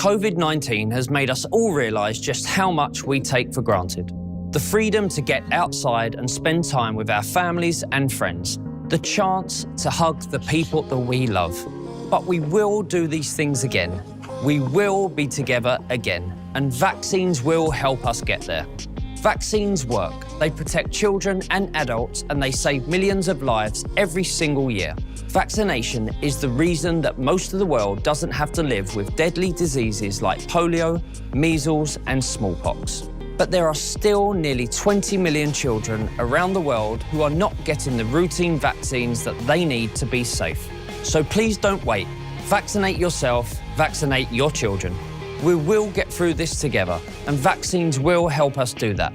COVID-19 has made us all realise just how much we take for granted. The freedom to get outside and spend time with our families and friends. The chance to hug the people that we love. But we will do these things again. We will be together again. And vaccines will help us get there. Vaccines work. They protect children and adults, and they save millions of lives every single year. Vaccination is the reason that most of the world doesn't have to live with deadly diseases like polio, measles, and smallpox. But there are still nearly 20 million children around the world who are not getting the routine vaccines that they need to be safe. So please don't wait. Vaccinate yourself, vaccinate your children. We will get through this together, and vaccines will help us do that.